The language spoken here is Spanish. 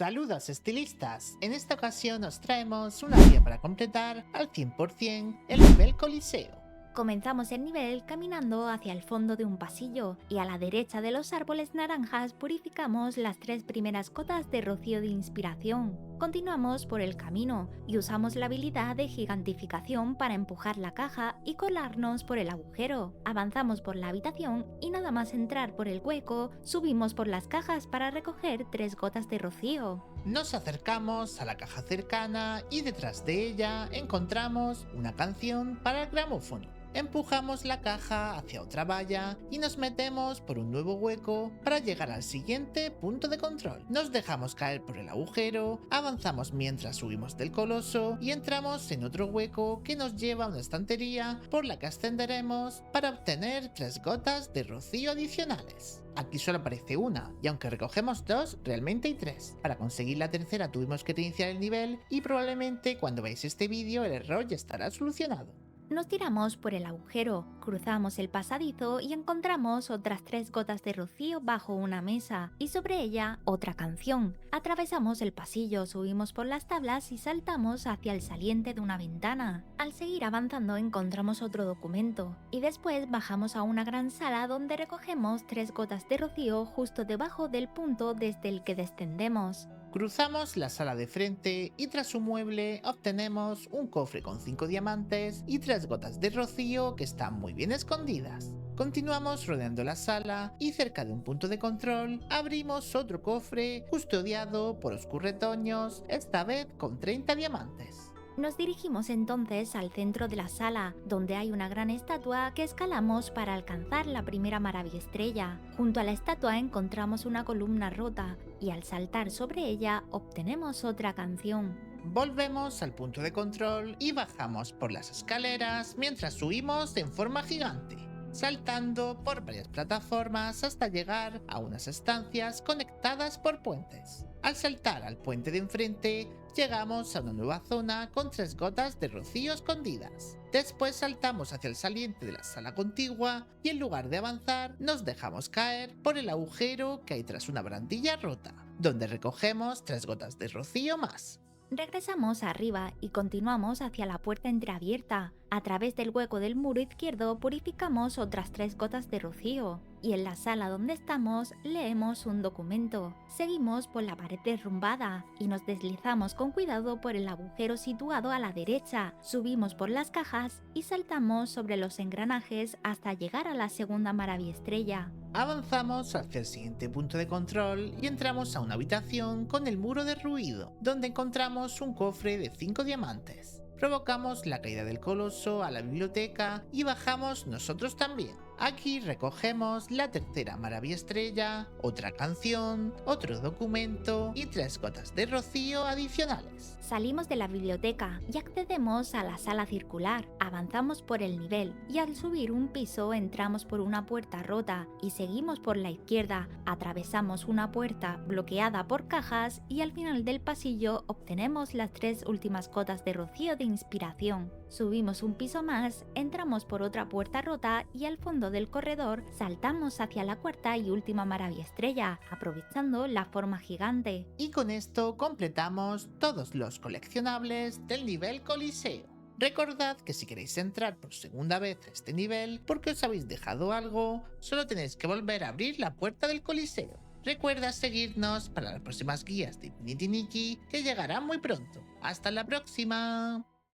Saludos estilistas, en esta ocasión os traemos una guía para completar al 100% el nivel Coliseo. Comenzamos el nivel caminando hacia el fondo de un pasillo y a la derecha de los árboles naranjas purificamos las 3 primeras cotas de rocío de inspiración. Continuamos por el camino y usamos la habilidad de gigantificación para empujar la caja y colarnos por el agujero. Avanzamos por la habitación y nada más entrar por el hueco, subimos por las cajas para recoger 3 gotas de rocío. Nos acercamos a la caja cercana y detrás de ella encontramos una canción para el gramófono. Empujamos la caja hacia otra valla y nos metemos por un nuevo hueco para llegar al siguiente punto de control. Nos dejamos caer por el agujero, avanzamos mientras subimos del coloso y entramos en otro hueco que nos lleva a una estantería por la que ascenderemos para obtener 3 gotas de rocío adicionales. Aquí solo aparece una, y aunque recogemos 2, realmente hay 3. Para conseguir la tercera tuvimos que reiniciar el nivel y probablemente cuando veáis este vídeo el error ya estará solucionado. Nos tiramos por el agujero, cruzamos el pasadizo y encontramos otras 3 gotas de rocío bajo una mesa y sobre ella otra canción. Atravesamos el pasillo, subimos por las tablas y saltamos hacia el saliente de una ventana. Al seguir avanzando encontramos otro documento y después bajamos a una gran sala donde recogemos 3 gotas de rocío justo debajo del punto desde el que descendemos. Cruzamos la sala de frente y tras un mueble obtenemos un cofre con 5 diamantes y 3 gotas de rocío que están muy bien escondidas. Continuamos rodeando la sala y cerca de un punto de control abrimos otro cofre custodiado por oscurretoños, esta vez con 30 diamantes. Nos dirigimos entonces al centro de la sala, donde hay una gran estatua que escalamos para alcanzar la primera maravilla. Junto a la estatua encontramos una columna rota y al saltar sobre ella obtenemos otra canción. Volvemos al punto de control y bajamos por las escaleras mientras subimos en forma gigante, saltando por varias plataformas hasta llegar a unas estancias conectadas por puentes. Al saltar al puente de enfrente, llegamos a una nueva zona con 3 gotas de rocío escondidas. Después saltamos hacia el saliente de la sala contigua y en lugar de avanzar, nos dejamos caer por el agujero que hay tras una barandilla rota, donde recogemos 3 gotas de rocío más. Regresamos arriba y continuamos hacia la puerta entreabierta. A través del hueco del muro izquierdo purificamos otras 3 gotas de rocío. Y en la sala donde estamos leemos un documento. Seguimos por la pared derrumbada y nos deslizamos con cuidado por el agujero situado a la derecha. Subimos por las cajas y saltamos sobre los engranajes hasta llegar a la segunda maravilla. Avanzamos hacia el siguiente punto de control y entramos a una habitación con el muro derruido, donde encontramos un cofre de 5 diamantes. Provocamos la caída del coloso a la biblioteca y bajamos nosotros también. Aquí recogemos la tercera maravilla, otra canción, otro documento y 3 gotas de rocío adicionales. Salimos de la biblioteca y accedemos a la sala circular. Avanzamos por el nivel y al subir un piso entramos por una puerta rota y seguimos por la izquierda. Atravesamos una puerta bloqueada por cajas y al final del pasillo obtenemos las 3 últimas gotas de rocío de inspiración. Subimos un piso más, entramos por otra puerta rota y al fondo del corredor saltamos hacia la cuarta y última maravilla, aprovechando la forma gigante. Y con esto completamos todos los coleccionables del nivel Coliseo. Recordad que si queréis entrar por segunda vez a este nivel porque os habéis dejado algo, solo tenéis que volver a abrir la puerta del Coliseo. Recuerda seguirnos para las próximas guías de Infinity Nikki que llegarán muy pronto. ¡Hasta la próxima!